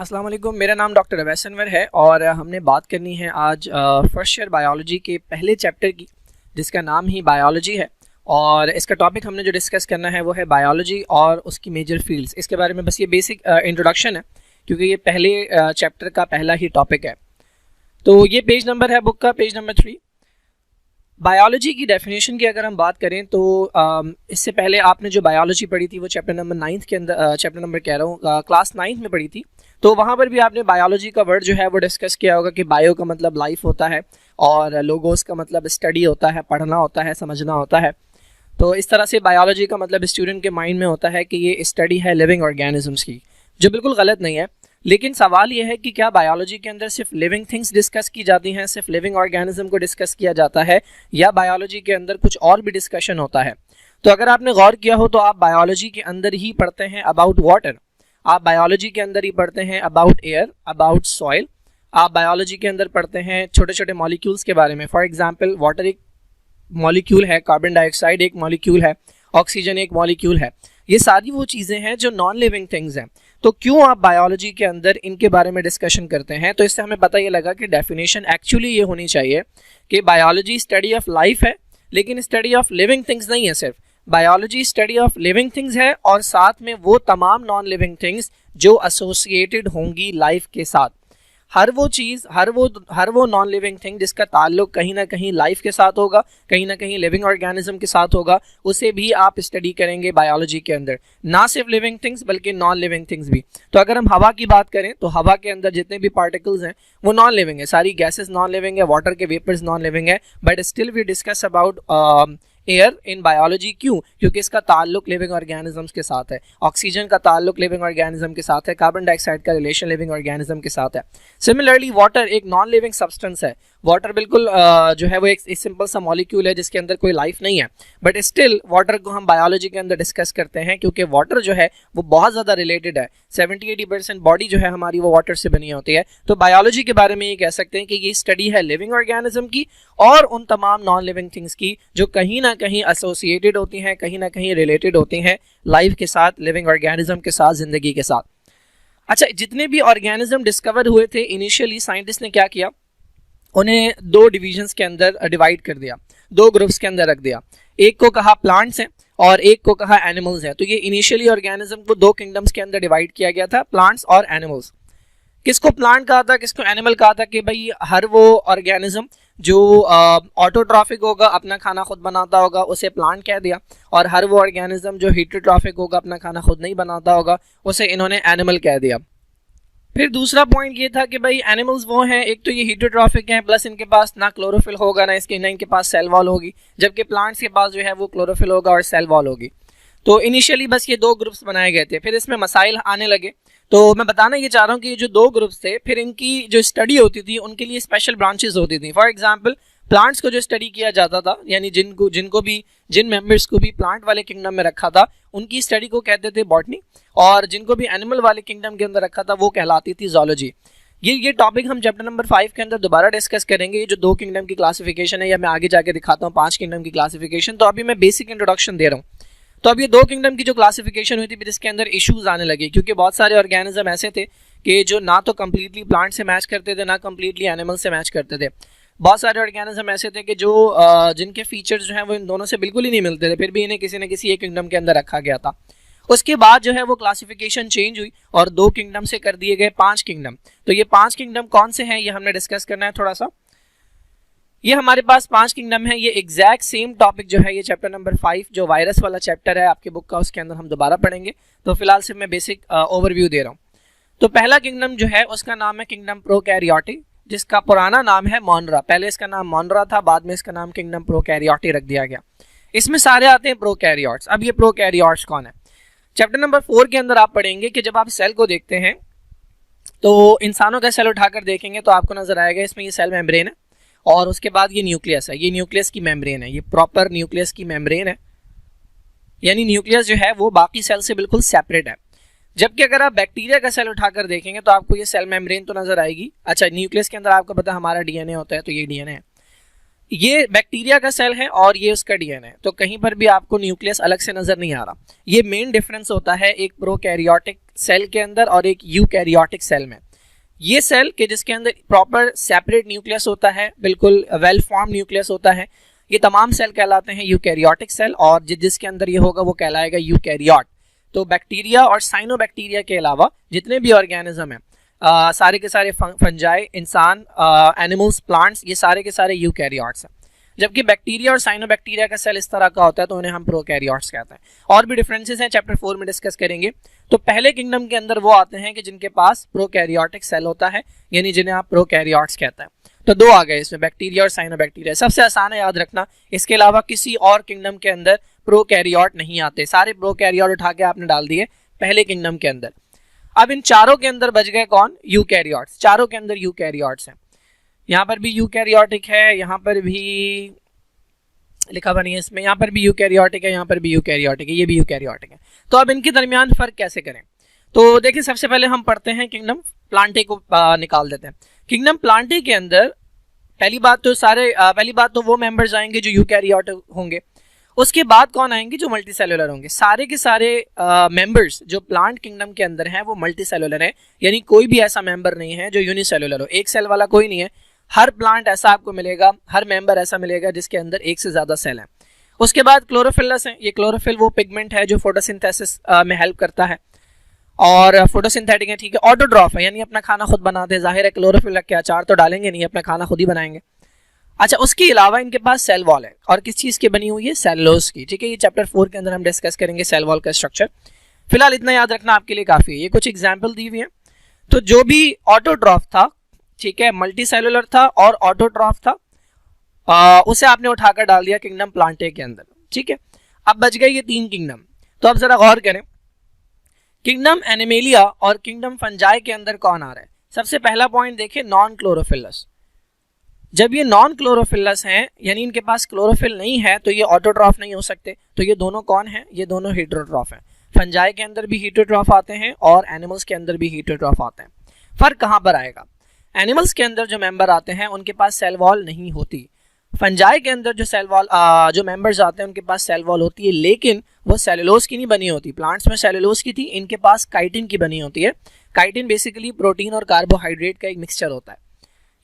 अस्सलाम वालेकुम, मेरा नाम डॉक्टर अवैस अनवर है और हमने बात करनी है आज फर्स्ट ईयर बायोलॉजी के पहले चैप्टर की, जिसका नाम ही बायोलॉजी है। और इसका टॉपिक हमने जो डिस्कस करना है वो है बायोलॉजी और उसकी मेजर फील्ड्स। इसके बारे में बस ये बेसिक इंट्रोडक्शन है, क्योंकि ये पहले चैप्टर का पहला ही टॉपिक है। तो ये पेज नंबर है बुक का, पेज नंबर 3। बायोलॉजी की डेफिनेशन की अगर हम बात करें तो इससे पहले आपने जो बायोलॉजी पढ़ी थी वो चैप्टर नंबर 9 के अंदर, चैप्टर नंबर कह रहा हूँ, क्लास 9 में पढ़ी थी। तो वहाँ पर भी आपने बायोलॉजी का वर्ड जो है वो डिस्कस किया होगा कि बायो का मतलब लाइफ होता है और लोगोस का मतलब स्टडी होता है, पढ़ना होता है, समझना होता है। तो इस तरह से बायोलॉजी का मतलब स्टूडेंट के माइंड में होता है कि ये स्टडी है लिविंग ऑर्गेनिजम्स की, जो बिल्कुल गलत नहीं है। लेकिन सवाल यह है कि क्या बायोलॉजी के अंदर सिर्फ लिविंग थिंग्स डिस्कस की जाती हैं, सिर्फ लिविंग ऑर्गेनिज्म को डिस्कस किया जाता है, या बायोलॉजी के अंदर कुछ और भी डिस्कशन होता है। तो अगर आपने गौर किया हो तो आप बायोलॉजी के अंदर ही पढ़ते हैं अबाउट वाटर, आप बायोलॉजी के अंदर ही पढ़ते हैं अबाउट एयर, अबाउट सॉइल, आप बायोलॉजी के अंदर पढ़ते हैं छोटे छोटे मॉलिक्यूल्स के बारे में। फॉर एग्जाम्पल, वाटर एक मॉलिक्यूल है, कार्बन डाइऑक्साइड एक मॉलिक्यूल है, ऑक्सीजन एक मॉलिक्यूल है। ये सारी वो चीज़ें हैं जो नॉन लिविंग थिंग्स हैं। तो क्यों आप बायोलॉजी के अंदर इनके बारे में डिस्कशन करते हैं? तो इससे हमें पता ये लगा कि डेफिनेशन एक्चुअली ये होनी चाहिए कि बायोलॉजी स्टडी ऑफ लाइफ है, लेकिन स्टडी ऑफ लिविंग थिंग्स नहीं है। सिर्फ biology study of living things है और साथ में वो तमाम नॉन लिविंग थिंग्स जो एसोसिएटेड होंगी लाइफ के साथ। हर वो चीज़, हर वो नॉन लिविंग थिंग जिसका ताल्लुक कहीं ना कहीं लाइफ के साथ होगा, कहीं ना कहीं लिविंग ऑर्गेनिज्म के साथ होगा, उसे भी आप स्टडी करेंगे बायोलॉजी के अंदर। ना सिर्फ लिविंग थिंग्स बल्कि नॉन लिविंग थिंग्स भी। तो अगर हम हवा की बात करें तो हवा के अंदर जितने भी पार्टिकल्स हैं वो नॉन लिविंग है, सारी गैसेस नॉन लिविंग है, वाटर के वेपर्स नॉन लिविंग है, but still we discuss about air in biology. क्यों? क्योंकि इसका ताल्लुक लिविंग ऑर्गेनिजम्स के साथ है, ऑक्सीजन का ताल्लुक लिविंग ऑर्गेनिज्म के साथ है, कार्बन डाइऑक्साइड का रिलेशन लिविंग ऑर्गेनिज्म के साथ है। सिमिलरली वाटर एक नॉन लिविंग सब्सटेंस है। वाटर बिल्कुल जो है वो एक सिंपल सा मॉलिक्यूल है जिसके अंदर कोई लाइफ नहीं है, बट स्टिल वाटर को हम बायोलॉजी के अंदर डिस्कस करते हैं क्योंकि वाटर जो है वो बहुत ज़्यादा रिलेटेड है। 70-80% बॉडी जो है हमारी वो वाटर से बनी होती है। तो बायोलॉजी के बारे में ये कह सकते हैं कि ये स्टडी है लिविंग ऑर्गेनिज्म की और उन तमाम नॉन लिविंग थिंग्स की जो कहीं ना कहीं एसोसिएटेड होती हैं, कहीं ना कहीं रिलेटेड होती हैं लाइफ के साथ, लिविंग ऑर्गेनिज्म के साथ, जिंदगी के साथ। अच्छा, जितने भी ऑर्गेनिज्म डिस्कवर हुए थे इनिशियली साइंटिस्ट ने क्या किया, उन्हें दो डिविजन्स के अंदर डिवाइड कर दिया, दो ग्रुप्स के अंदर रख दिया। एक को कहा प्लांट्स हैं और एक को कहा एनिमल्स हैं। तो ये इनिशियली ऑर्गेनिज्म को दो किंगडम्स के अंदर डिवाइड किया गया था, प्लांट्स और एनिमल्स। किसको प्लांट कहा था, किसको एनिमल कहा था? कि भाई हर वो ऑर्गेनिज्म जो ऑटोट्रॉफिक होगा, अपना खाना खुद बनाता होगा, उसे प्लांट कह दिया, और हर वो ऑर्गेनिज्म जो हीटरोट्रॉफिक होगा, अपना खाना खुद नहीं बनाता होगा, उसे इन्होंने एनिमल कह दिया। फिर दूसरा पॉइंट ये था कि भाई एनिमल्स वो हैं, एक तो ये हीटरोट्रॉफिक हैं, प्लस इनके पास ना क्लोरोफिल होगा ना इनके पास सेल वॉल होगी, जबकि प्लांट्स के पास जो है वो क्लोरोफिल होगा और सेल वॉल होगी। तो इनिशियली बस ये दो ग्रुप्स बनाए गए थे। फिर इसमें मसाइल आने लगे। तो मैं बताना ये चाह रहा हूँ कि ये जो दो ग्रुप्स थे, फिर इनकी जो स्टडी होती थी उनके लिए स्पेशल ब्रांचेस होती थी। फॉर एग्जांपल, प्लांट्स को जो स्टडी किया जाता था, यानी जिन मेंबर्स को भी प्लांट वाले किंगडम में रखा था उनकी स्टडी को कहते थे बॉटनी, और जिनको भी एनिमल वाले किंगडम के अंदर रखा था वो कहलाती थी जूलॉजी। ये टॉपिक हम चैप्टर नंबर 5 के अंदर दोबारा डिस्कस करेंगे। ये जो दो किंगडम की क्लासिफिकेशन है, या मैं आगे जाके दिखाता हूँ 5 किंगडम की क्लासिफिकेशन। तो अभी मैं बेसिक इंट्रोडक्शन दे रहा हूँ। तो अब ये दो किंगडम की जो क्लासिफिकेशन हुई थी, फिर इसके अंदर इश्यूज आने लगे, क्योंकि बहुत सारे ऑर्गेनिज्म ऐसे थे कि जो ना तो कम्प्लीटली प्लांट से मैच करते थे, ना कम्प्लीटली एनिमल से मैच करते थे। बहुत सारे ऑर्गेनिज्म ऐसे थे कि जो जिनके फीचर्स जो हैं वो इन दोनों से बिल्कुल ही नहीं मिलते थे, फिर भी इन्हें किसी न किसी एक किंगडम के अंदर रखा गया था। उसके बाद जो है वो क्लासिफिकेशन चेंज हुई और दो किंगडम से कर दिए गए 5 किंगडम। तो ये 5 किंगडम कौन से हैं ये हमने डिस्कस करना है थोड़ा सा। ये हमारे पास 5 किंगडम है। ये एग्जैक्ट सेम टॉपिक जो है ये चैप्टर नंबर 5 जो वायरस वाला चैप्टर है आपके बुक का, उसके अंदर हम दोबारा पढ़ेंगे। तो फिलहाल से मैं बेसिक ओवरव्यू दे रहा हूँ। तो पहला किंगडम जो है उसका नाम है किंगडम प्रोकैरियोटी, जिसका पुराना नाम है मोनरा। पहले इसका नाम मोनरा था, बाद में इसका नाम किंगडम प्रोकैरियोटी रख दिया गया। इसमें सारे आते हैं प्रोकैरियोट्स। अब ये प्रोकैरियोट्स कौन है? चैप्टर नंबर 4 के अंदर आप पढ़ेंगे कि जब आप सेल को देखते हैं तो इंसानों का सेल उठाकर देखेंगे तो आपको नजर आएगा इसमें ये सेल मेम्ब्रेन है, और उसके बाद ये न्यूक्लियस है। ये न्यूक्लियस की मेम्ब्रेन है, ये प्रॉपर न्यूक्लियस की मेम्ब्रेन है, यानी न्यूक्लियस जो है वो बाकी सेल से बिल्कुल सेपरेट है। जबकि अगर आप बैक्टीरिया का सेल उठाकर देखेंगे तो आपको ये सेल मेम्ब्रेन तो नजर आएगी। अच्छा, न्यूक्लियस के अंदर आपको पता है हमारा डीएनए होता है, तो ये डीएनए है। ये बैक्टीरिया का सेल है और ये उसका डीएनए, तो कहीं पर भी आपको न्यूक्लियस अलग से नजर नहीं आ रहा। ये मेन डिफरेंस होता है एक प्रोकैरियोटिक सेल के अंदर और एक यूकैरियोटिक सेल में। ये सेल के जिसके अंदर प्रॉपर सेपरेट न्यूक्लियस होता है, बिल्कुल वेल फॉर्म न्यूक्लियस होता है, ये तमाम सेल कहलाते हैं यूकैरियोटिक सेल, और जिसके अंदर ये होगा वो कहलाएगा यूकैरियोट। तो बैक्टीरिया और साइनोबैक्टीरिया के अलावा जितने भी ऑर्गेनिज्म हैं, सारे के सारे फंजाई, इंसान, एनिमल्स, प्लांट्स, ये सारे के सारे यूकैरियोट्स हैं। जबकि बैक्टीरिया और साइनोबैक्टीरिया का सेल इस तरह का होता है तो उन्हें हम प्रोकैरियोट्स कहते हैं। और भी डिफरेंसेस हैं, चैप्टर 4 में डिस्कस करेंगे। तो पहले किंगडम के अंदर वो आते हैं कि जिनके पास प्रोकैरियोटिक सेल होता है, यानी जिन्हें आप प्रोकैरियोट्स कहते हैं। तो दो आ गए इसमें, बैक्टीरिया और साइनोबैक्टीरिया। सबसे आसान है याद रखना, इसके अलावा किसी और किंगडम के अंदर प्रोकैरियोट नहीं आते। सारे प्रोकैरियोट उठा के आपने डाल दिए पहले किंगडम के अंदर। अब इन चारों के अंदर बच गए कौन? यूकैरियोट्स। चारों के अंदर यूकैरियोट्स हैं। यहाँ पर भी यूकैरियोटिक है, यहाँ पर भी लिखा बनी है इसमें, यहाँ पर भी यूकैरियोटिक है, यहाँ पर भी यूकैरियोटिक है, ये भी यूकैरियोटिक है। तो अब इनके दरमियान फर्क कैसे करें? तो देखिए, सबसे पहले हम पढ़ते हैं किंगडम प्लांटे को निकाल देते हैं। किंगडम प्लांटे के अंदर पहली बात तो वो मेंबर्स आएंगे जो यूकैरियोटिक होंगे। उसके बाद कौन आएंगे? जो मल्टी सेलुलर होंगे। सारे के सारे मेंबर्स जो प्लांट किंगडम के अंदर हैं वो मल्टी सेलुलर है, यानी कोई भी ऐसा मेंबर नहीं है जो यूनिसेलुलर हो, एक सेल वाला कोई नहीं है। हर प्लांट ऐसा आपको मिलेगा, हर मेंबर ऐसा मिलेगा जिसके अंदर एक से ज्यादा सेल है। उसके बाद क्लोरोफिलस है। ये क्लोरोफिल वो पिगमेंट है जो फोटोसिंथेसिस में हेल्प करता है और फोटोसिंथेटिक है, ठीक है। ऑटोट्रॉफ है, यानी अपना खाना खुद बनाते हैं। जाहिर है क्लोरोफिल रख के अचार तो डालेंगे नहीं, अपना खाना खुद ही बनाएंगे। अच्छा, उसके अलावा इनके पास सेल वॉल है, और किस चीज की बनी हुई है? सेलुलोज की, ठीक है। ये चैप्टर 4 के अंदर हम डिस्कस करेंगे सेल वॉल का स्ट्रक्चर। फिलहाल इतना याद रखना आपके लिए काफी है। ये कुछ एग्जाम्पल दी हुई है। तो जो भी ऑटोट्रॉफ था, ठीक है, मल्टी सेलुलर था और ऑटोट्रॉफ था, उसे आपने उठाकर डाल दिया किंगडम प्लांटे के अंदर, ठीक है। अब बच गए ये तीन किंगडम। तो अब जरा गौर करें, किंगडम एनिमेलिया और किंगडम फंजाई के अंदर कौन आ रहा है? सबसे पहला पॉइंट देखिए, नॉन क्लोरोफिलस। जब ये नॉन क्लोरोफिलस हैं, यानी इनके पास क्लोरोफिल नहीं है, तो ये ऑटोट्रॉफ नहीं हो सकते। तो ये दोनों कौन है? ये दोनों हेटेरोट्रॉफ हैं। फंजाई के अंदर भी हेटेरोट्रॉफ आते हैं और एनिमल्स के अंदर भी हेटेरोट्रॉफ आते हैं। फर्क कहाँ पर आएगा? एनिमल्स के अंदर जो मेंबर आते हैं उनके पास सेल वॉल नहीं होती। फंजाई के अंदर जो सेल वॉल जो मेंबर्स आते हैं उनके पास सेल वॉल होती है, लेकिन वो सेलुलोज की नहीं बनी होती। प्लांट्स में सेलुलोज की थी, इनके पास काइटिन की बनी होती है। काइटिन बेसिकली प्रोटीन और कार्बोहाइड्रेट का एक मिक्सचर होता है।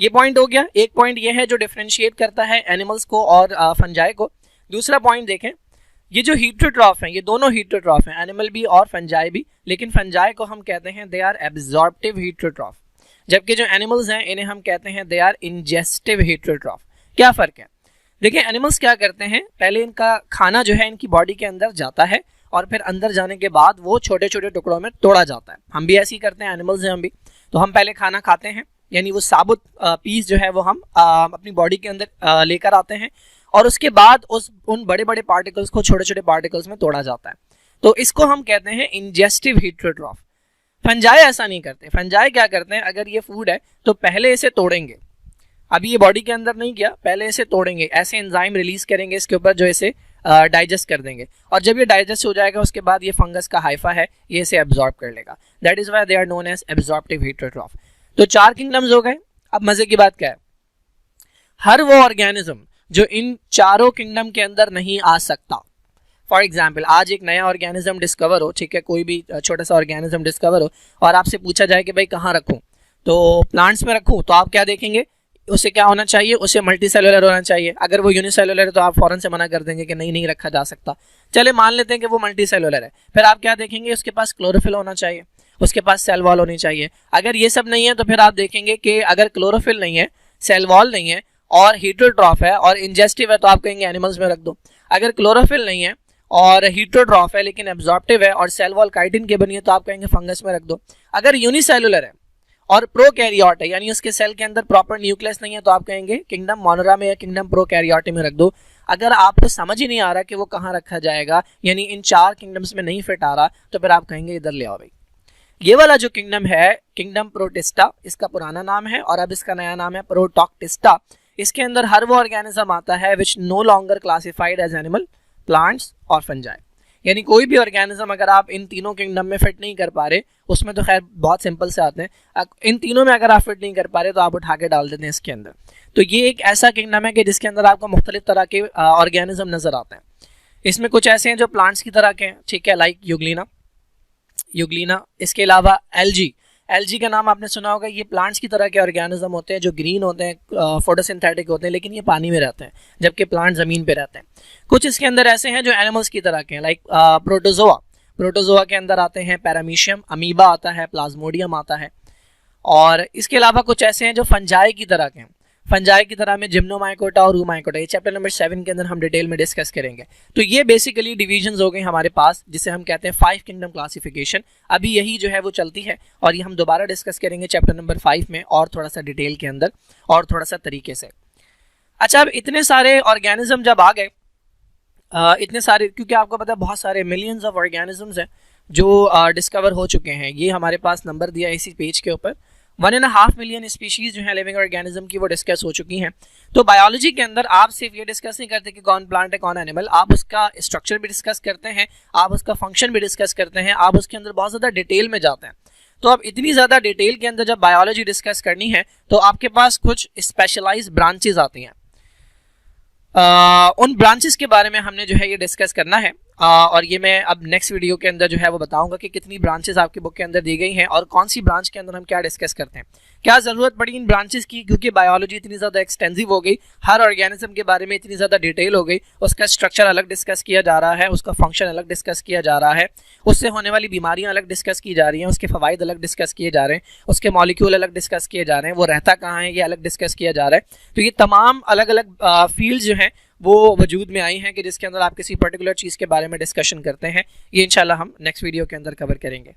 ये पॉइंट हो गया। एक पॉइंट ये है जो डिफरेंशिएट करता है एनिमल्स को और फंजाई को। दूसरा पॉइंट देखें, ये जो हेटेरोट्रॉफ हैं, ये दोनों हेटेरोट्रॉफ हैं, एनिमल भी और फंजाई भी, लेकिन फंजाई को हम कहते हैं दे आर एब्जॉर्प्टिव हेटेरोट्रॉफ, जबकि जो एनिमल्स हैं इन्हें हम कहते हैं दे आर इंजेस्टिव हेटेरोट्रॉफ। क्या फर्क है? देखिए, एनिमल्स क्या करते हैं, पहले इनका खाना जो है इनकी बॉडी के अंदर जाता है और फिर अंदर जाने के बाद वो छोटे छोटे टुकड़ों में तोड़ा जाता है। हम भी ऐसे ही करते हैं, एनिमल्स हैं हम भी। तो हम पहले खाना खाते हैं, यानी वो साबुत पीस जो है वो हम अपनी बॉडी के अंदर लेकर आते हैं और उसके बाद उन बड़े बड़े पार्टिकल्स को छोटे छोटे पार्टिकल्स में तोड़ा जाता है। तो इसको हम कहते हैं इंजेस्टिव हेटेरोट्रॉफ। फंजाई ऐसा नहीं करते। फंजाई क्या करते हैं, अगर ये फूड है तो पहले इसे तोड़ेंगे, अभी ये बॉडी के अंदर नहीं गया, पहले इसे तोड़ेंगे, ऐसे एंजाइम रिलीज करेंगे इसके ऊपर जो इसे डाइजेस्ट कर देंगे, और जब ये डाइजेस्ट हो जाएगा उसके बाद ये फंगस का हाइफा है, ये इसे एब्जॉर्ब कर लेगा। That is why they are known as absorptive heterotroph. तो 4 किंगडम्स हो गए। अब मजे की बात क्या है, हर वो ऑर्गेनिज्म जो इन चारों किंगडम के अंदर नहीं आ सकता। फॉर एग्जाम्पल, आज एक नया ऑर्गेनिज्म डिस्कवर हो, ठीक है, कोई भी छोटा सा ऑर्गेनिज्म डिस्कवर हो और आपसे पूछा जाए कि भाई कहाँ रखूँ, तो प्लांट्स में रखूँ, तो आप क्या देखेंगे, उसे क्या होना चाहिए, उसे मल्टी सेलुलर होना चाहिए। अगर वो यूनिसेलुलर है तो आप फौरन से मना कर देंगे कि नहीं रखा जा सकता। चले मान लेते हैं कि वो मल्टी सेलुलर है, फिर आप क्या देखेंगे, उसके पास क्लोरोफिल होना चाहिए, उसके पास सेल वॉल होनी चाहिए। अगर ये सब नहीं है तो फिर आप देखेंगे कि अगर क्लोरोफिल नहीं है, सेल वॉल नहीं है और हेटेरोट्रॉफ है और इंजेस्टिव है तो आप कहेंगे एनिमल्स में रख दो। अगर क्लोरोफिल नहीं है और हेटेरोट्रॉफ है लेकिन एब्जॉर्प्टिव है और सेल वॉल काइटिन की बनी है तो आप कहेंगे फंगस में रख दो। अगर यूनिसेलुलर है और प्रोकैरियोट है, यानी उसके सेल के अंदर प्रॉपर न्यूक्लियस नहीं है, तो आप कहेंगे किंगडम मोनोरा में या किंगडम प्रोकैरियोट में रख दो। अगर आपको समझ ही नहीं आ रहा कि वो कहाँ रखा जाएगा, यानी इन 4 किंगडम्स में नहीं फिट आ रहा, तो फिर आप कहेंगे इधर ले आओ भाई। ये वाला जो किंगडम है, किंगडम प्रोटिस्टा, इसका पुराना नाम है और अब इसका नया नाम है प्रोटोक्टिस्टा। इसके अंदर हर वो ऑर्गेनिज्म आता है which no longer classified as animal, plants और फंजाई। यानी कोई भी ऑर्गेनिज्म अगर आप इन तीनों किंगडम में फिट नहीं कर पा रहे, उसमें तो खैर बहुत सिंपल से आते हैं, इन तीनों में अगर आप फिट नहीं कर पा रहे तो आप उठा के डाल देते हैं इसके अंदर। तो ये एक ऐसा किंगडम है कि जिसके अंदर आपको मुख्तलिफ तरह के ऑर्गेनिज्म नजर आते हैं। इसमें कुछ ऐसे हैं जो प्लांट्स की तरह के हैं, ठीक है, लाइक यूग्लिना। इसके अलावा एल्जी का नाम आपने सुना होगा। ये प्लांट्स की तरह के ऑर्गेनिज्म होते हैं जो ग्रीन होते हैं, फोटोसिंथेटिक होते हैं, लेकिन ये पानी में रहते हैं जबकि प्लांट ज़मीन पे रहते हैं। कुछ इसके अंदर ऐसे हैं जो एनिमल्स की तरह के हैं, लाइक प्रोटोजोआ के अंदर आते हैं पैरामीशियम, अमीबा आता है, प्लाज्मोडियम आता है। और इसके अलावा कुछ ऐसे हैं जो फंजाई की तरह के हैं। फंजाई की तरह में जिम्नोमाइकोटा और रूमाइकोटा, ये चैप्टर नंबर 7 के अंदर हम डिटेल में डिस्कस करेंगे। तो ये बेसिकली डिविजन्स हो गए हमारे पास, जिसे हम कहते हैं 5 किंगडम क्लासिफिकेशन। अभी यही जो है वो चलती है और ये हम दोबारा डिस्कस करेंगे चैप्टर नंबर 5 में और थोड़ा सा डिटेल के अंदर और थोड़ा सा तरीके से। अच्छा, अब इतने सारे ऑर्गेनिज्म जब आ गए, इतने सारे, क्योंकि आपको पता है बहुत सारे मिलियंस ऑफ ऑर्गेनिजम्स हैं जो डिस्कवर हो चुके हैं। ये हमारे पास नंबर दिया है इसी पेज के ऊपर, 1.5 मिलियन स्पीशीज जो है लिविंग ऑर्गेनिज्म की वो डिस्कस हो चुकी हैं। तो बायोलॉजी के अंदर आप सिर्फ ये डिस्कस नहीं करते कि कौन प्लांट है कौन एनिमल, आप उसका स्ट्रक्चर भी डिस्कस करते हैं, आप उसका फंक्शन भी डिस्कस करते हैं, आप उसके अंदर बहुत ज़्यादा डिटेल में जाते हैं। तो अब इतनी ज़्यादा डिटेल के अंदर जब बायोलॉजी डिस्कस करनी है तो आपके पास कुछ स्पेशलाइज्ड ब्रांचेज आती हैं। उन ब्रांचेस के बारे में हमने जो है ये डिस्कस करना है, और ये मैं अब नेक्स्ट वीडियो के अंदर जो है वो बताऊंगा कि कितनी ब्रांचेस आपकी बुक के अंदर दी गई हैं और कौन सी ब्रांच के अंदर हम क्या डिस्कस करते हैं, क्या ज़रूरत पड़ी इन ब्रांचेस की, क्योंकि बायोलॉजी इतनी ज़्यादा एक्सटेंसिव हो गई, हर ऑर्गेनिज्म के बारे में इतनी ज़्यादा डिटेल हो गई, उसका स्ट्रक्चर अलग डिस्कस किया जा रहा है, उसका फंक्शन अलग डिस्कस किया जा रहा है, उससे होने वाली बीमारियाँ अलग डिस्कस की जा रही हैं, उसके फ़वाइद अलग डिस्कस किए जा रहे हैं, उसके मॉलिक्यूल अलग डिस्कस किए जा रहे हैं, वो रहता कहाँ है ये अलग डिस्कस किया जा रहा है। तो ये तमाम अलग अलग फील्ड्स जो हैं वो वजूद में आई हैं कि जिसके अंदर आप किसी पर्टिकुलर चीज़ के बारे में डिस्कशन करते हैं। ये इंशाल्लाह हम नेक्स्ट वीडियो के अंदर कवर करेंगे।